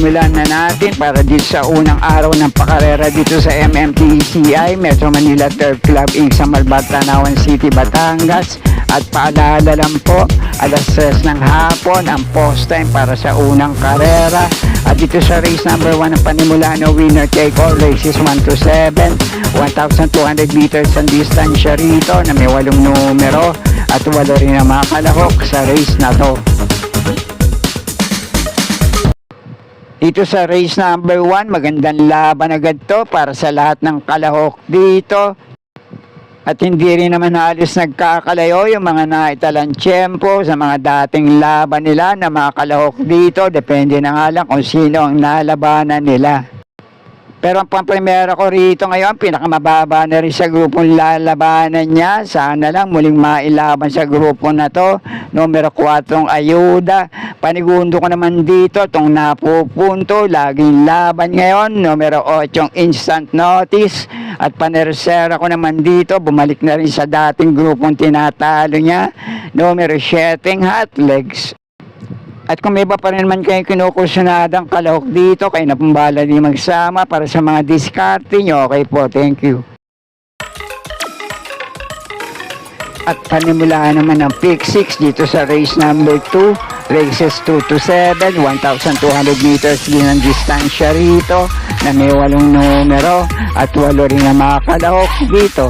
simulan na natin para dito sa unang araw ng pakarera dito sa MMTCI Metro Manila Turf Club Inc. sa Malbata, Tanawan City, Batangas. At paalala lang po, alas 3 ng hapon ang post time para sa unang karera. At dito sa race number 1 ng panimula no winner take all races 1 to 7, 1,200 meters ang distansya rito na may 8 numero at 8 rin ang mga kalahok sa race na to. Dito sa race number 1, magandang laban agad to para sa lahat ng kalahok dito. At hindi rin naman halos nagkakalayo yung mga naitalang tiyempo sa mga dating laban nila na mga kalahok dito. Depende na nga lang kung sino ang nalabanan nila. Pero ang pamprimera ko rito ngayon, pinakamababa na rin sa grupong lalabanan niya. Sana lang muling mailaban sa grupo na to. Numero 4 Ayuda. Panigundo ko naman dito itong napupunto. Laging laban ngayon. Numero 8 Instant Notice. At panersera ko naman dito. Bumalik na rin sa dating grupong tinatalo niya. Numero 7 Hot Legs. At kung may iba pa rin naman kayong kinukursunadang kalahok dito, kayo na pumbala din magsama para sa mga diskarte nyo. Okay po, thank you. At panimulaan naman ng pick 6 dito sa race number 2. Races 2 to 7, 1,200 meters din ang distansya rito na may 8 numero at 8 rin ang mga kalahok dito.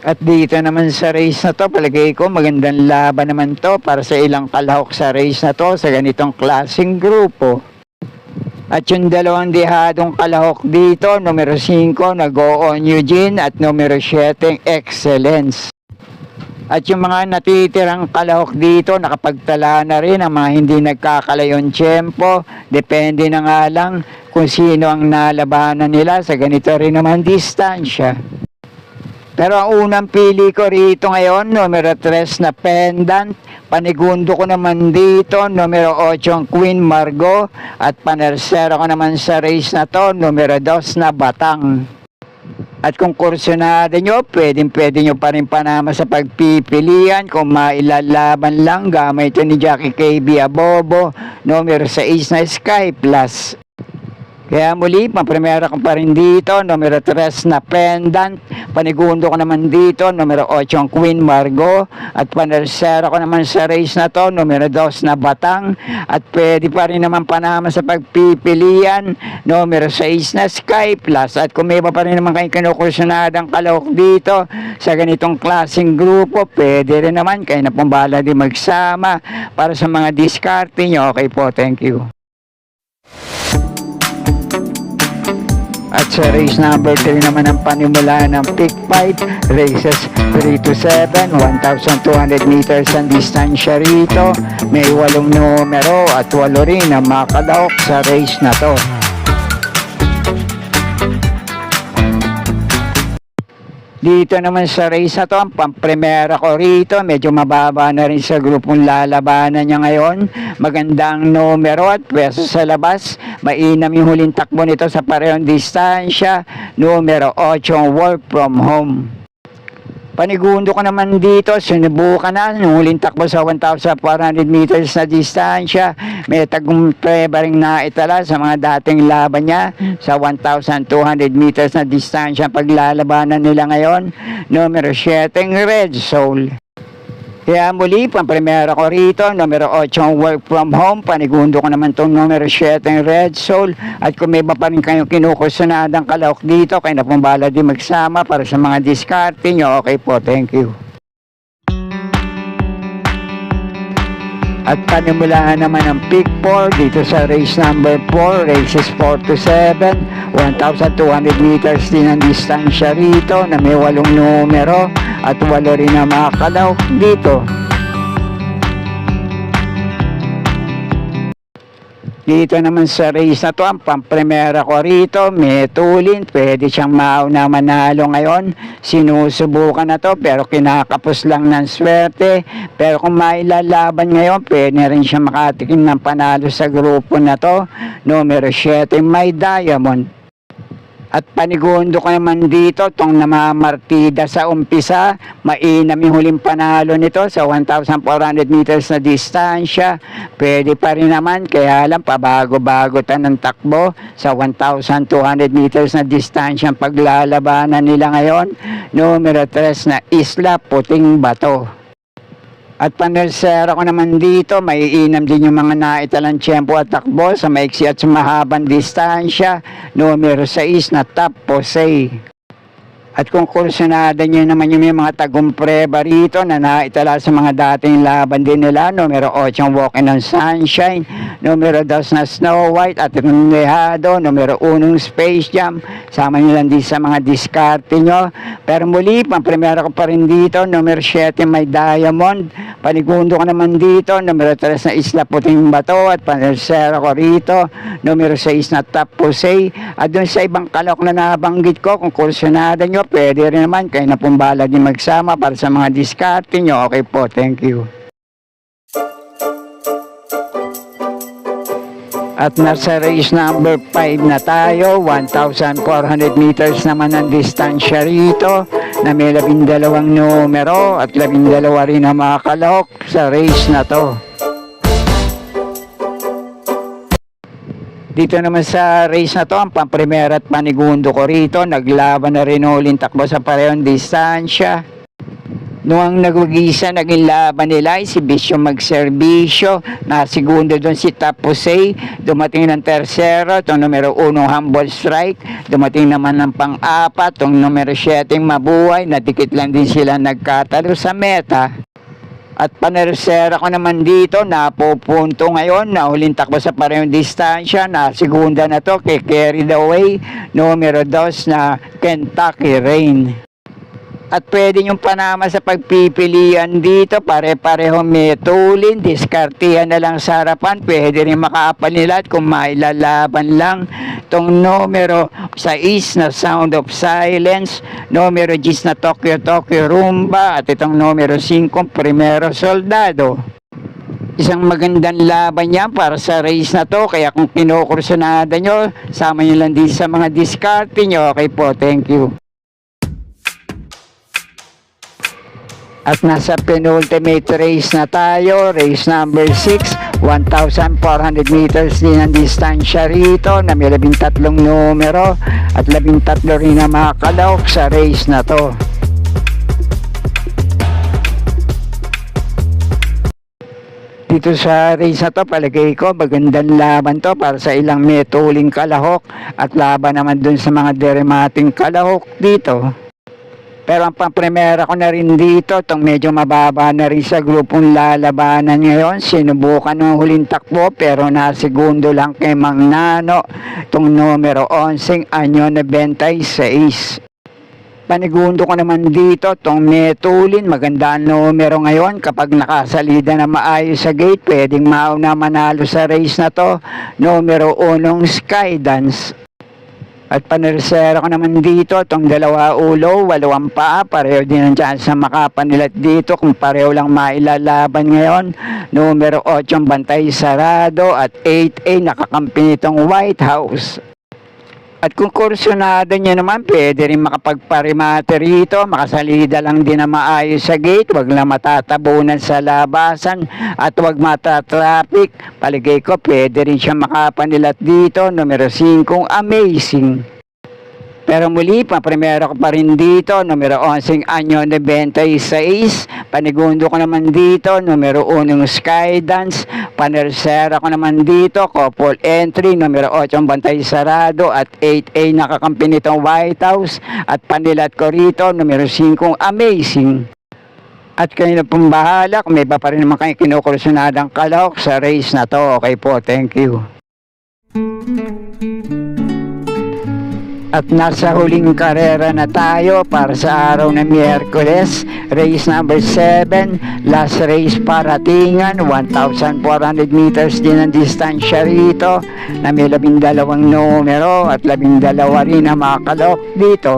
At dito naman sa race na to, palagay ko magandang laban naman to para sa ilang kalahok sa race na to sa ganitong klaseng grupo. At yung dalawang dihadong kalahok dito, numero 5 na Go On Eugene at numero 7 Excellence. At yung mga natitirang kalahok dito, nakapagtala na rin ang mga hindi nagkakalayong tiyempo. Depende na nga lang kung sino ang nalabanan nila sa ganito rin naman distansya. Pero ang unang pili ko rito ngayon, numero 3 na Pendant. Panigundo ko naman dito, numero 8 Queen Margot. At panersero ko naman sa race na to, numero 2 na Batang. At kung kursunada nyo, pwede nyo pa rin panama sa pagpipilian. Kung mailalaban lang, gamay ito ni Jackie KB Abobo, numero 6 na Sky Plus. Kaya muli, pamprimera ko pa rin dito, numero 3 na Pendant. Panigundo ko naman dito, numero 8 Queen Margot. At panersera ko naman sa race na to, numero 2 na Batang. At pwede pa rin naman panama sa pagpipilian, numero 6 na Sky Plus. At kung may iba pa rin naman kayong kinukursunadang kalahok dito sa ganitong klaseng grupo, pwede rin naman kayo na pumbala din magsama para sa mga diskarte nyo. Okay po, thank you. At sa race number 3 naman ang panimula ng pick 5, races 3 to 7, 1,200 meters ang distansya rito. May 8 numero at 8 rin ang mga kalahok sa race na to. Dito naman sa race na to, ang pamprimera ko rito, medyo mababa na rin sa grupong lalabanan niya ngayon. Magandang numero at pwesto sa labas. Mainam yung huling takbo nito sa parehong distansya, numero 8 Work From Home. Panigundo ko naman dito, sinubukan na yung huling takbo sa 1,400 meters na distansya. May tagumpay ring naitala sa mga dating laban niya sa 1,200 meters na distansya paglalabanan nila ngayon. Numero 7 Red Soul. Kaya muli, pamprimera ko rito, numero 8 Work From Home. Panigundo ko naman itong numero 7 Red Soul. At kung may iba pa rin kayong kinukursunadang kalahok dito, kayo na pumbala din magsama para sa mga diskarte nyo. Okay po, thank you. At panimulaan naman ang pick 4 dito sa race number 4, races 4 to 7, 1,200 meters din ang distansya rito na may 8 numero at 8 rin ang mga kalahok dito. Dito naman sa race na to, ang pamprimera ko rito, may tulin, pwede siyang mauna manalo ngayon. Sinusubukan na to, pero kinakapos lang ng swerte. Pero kung mailalaban ngayon, pwede rin siya makatikim ng panalo sa grupo na to. Numero 7, May Diamond. At panigundo ko naman dito, itong namamartida sa umpisa, mainam yung huling panalo nito sa 1,400 meters na distansya. Pwede pa rin naman, kaya lang pabago-bago ta ng takbo sa 1,200 meters na distansya ang paglalabanan nila ngayon. Numero 3 na Isla Puting Bato. At panersera ko naman dito, maiinam din yung mga naitalang tiyempo at takbo sa maiksi at mahabang distansya. Numero 6 na Top Posey. At kung kursunada nyo naman yung mga tagumpre rito na naitala sa mga dating laban din nila, numero 8 ang Walking on Sunshine, numero 2 na Snow White at Rundehado, numero 1 Space Jam. Sama nyo lang din sa mga diskarte nyo. Pero muli, pang-primera ko pa rin dito, numero 7 may Diamond, panigundo ko naman dito, numero 3 na Isla Puting Bato at panersera ko rito, numero 6 na Top Posey. At dun sa ibang kalok na nabanggit ko, kung kursunada nyo, pwede rin naman kayo na pumbala din magsama para sa mga diskarte nyo. Okay po, thank you. At nasa race number 5 na tayo, 1,400 meters naman ang distansya rito na may 12 numero at 12 rin ang mga kalahok sa race na to. Dito naman sa race na to, ang pang-primera at panigundo ko rito, naglaban na rin uling takbo sa parehong distansya. Noong nagwagisa, naging laban nila ay si Bisyo Magserbisyo, na segundo doon si Top Posey, dumating ng tersero, itong numero 1 Humble Strike, dumating naman ng pang-apat, itong numero 7 Mabuhay, nadikit lang din sila nagkatalo sa meta. At panersera ko naman dito, napupunto ngayon, na huling takbo sa parehong distansya, na segunda na to, kay Carried Away, numero 2 na Kentucky Rain. At pwede yung panama sa pagpipilian dito, pare-pareho may tulin, diskartihan na lang sa harapan, pwede rin makaapal nila at kung mailalaban lang. Itong numero 6 na Sound of Silence, numero 10 na Tokyo Rumba, at itong numero 5 Primero Soldado. Isang magandang laban yan para sa race na to, kaya kung kinukursunada nyo, sama nyo lang din sa mga diskarte nyo. Okay po, thank you. At nasa penultimate race na tayo, race number 6, 1,400 meters din ang distansya rito na may 13 numero at 13 rin ang mga kalahok sa race na to. Dito sa race na to, palagay ko magandang laban to para sa ilang metuling kalahok at laban naman dun sa mga deremating kalahok dito. Pero ang pang-primera ko na rin dito, itong medyo mababa na rin sa grupong lalabanan ngayon. Sinubukan ng huling takbo pero nasegundo lang kay Mang Nano. Itong numero 11, Anyo 96. Panigundo ko naman dito, itong metulin, maganda ang numero ngayon. Kapag nakasalida na maayos sa gate, pwedeng mauna manalo sa race na to. Numero 1, Skydance. At panersera ko naman dito, itong 2 ulo, 8 paa, pareho din ang chance na makapanilat dito kung pareho lang mailalaban ngayon. Numero 8 Bantay Sarado at 8A nakakampi nitong White House. At kung kursunada nyo naman, pwede rin makapagparimate rito, makasalida lang din na maayos sa gate, wag lang matatabunan sa labasan at wag matatraffic. Paligay ko, pwede rin siya makapanilat dito, numero 5, Amazing. Pero muli, primero ko pa rin dito, numero 11, Anyo 96. Panigundo ko naman dito, numero 1, Skydance. Panersera ko naman dito, couple entry, numero 8, Bantay Sarado at 8A nakakampi nitong White House. At panilat ko rito, numero 5, Amazing. At kayo na pong bahala, kung may iba pa rin naman kayo kinukursunadang kalahok sa race na to. Okay po, thank you. At nasa huling karera na tayo para sa araw ng Miyerkules, race number 7, last race paratingan, 1,400 meters din ang distansya rito na may 12 numero at 12 rin ang mga kalahok dito.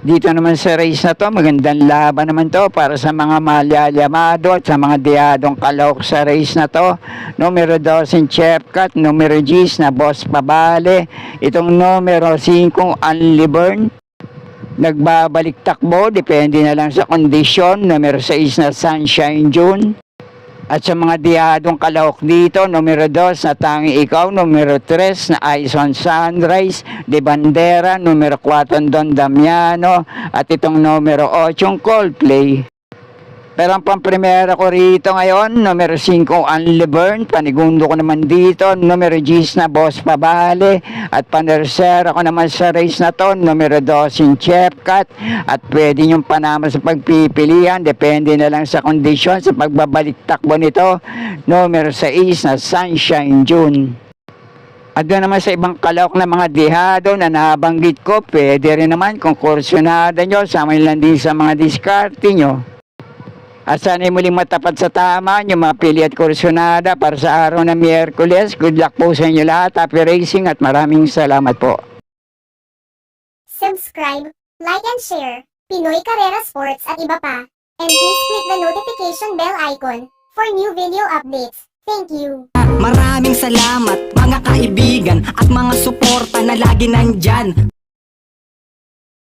Dito naman sa race na to, magandang laban naman to para sa mga malyalyamado at sa mga diyadong kalahok sa race na to. Numero 2 si Chepcat, numero 10 na Boss Pabale, itong numero 5 Unli Burn. Nagbabalik takbo, depende na lang sa kondisyon. Numero 6 na Sunshine June. At sa mga diyadong kalahok dito, numero 2 na Tangi Ikaw, numero 3 na Eyes on Sunrise, De Bandera, numero 4 Don Damiano, at itong numero 8 Coldplay. Pero ang pamprimera ko rito ngayon, numero 5 Unli Burn, panigundo ko naman dito, numero 10 na Boss Pabale, at panersera ko naman sa race na to, numero 2 si Chepcat, at pwede niyong panama sa pagpipilian, depende na lang sa kondisyon, sa pagbabalik takbo nito, numero 6 na Sunshine June. At doon naman sa ibang kalahok na mga dihado na nabanggit ko, pwede rin naman kung kursyonada nyo, sama lang din sa mga diskarte nyo. At sana'y muling matapat sa tama yung mga pili at kursyonada para sa araw na Miyerkules. Good luck po sa inyo lahat. Happy racing at maraming salamat po. Subscribe, like and share, Pinoy Carrera Sports at iba pa. And please click the notification bell icon for new video updates. Thank you. Maraming salamat mga kaibigan at mga suporta na lagi nandyan.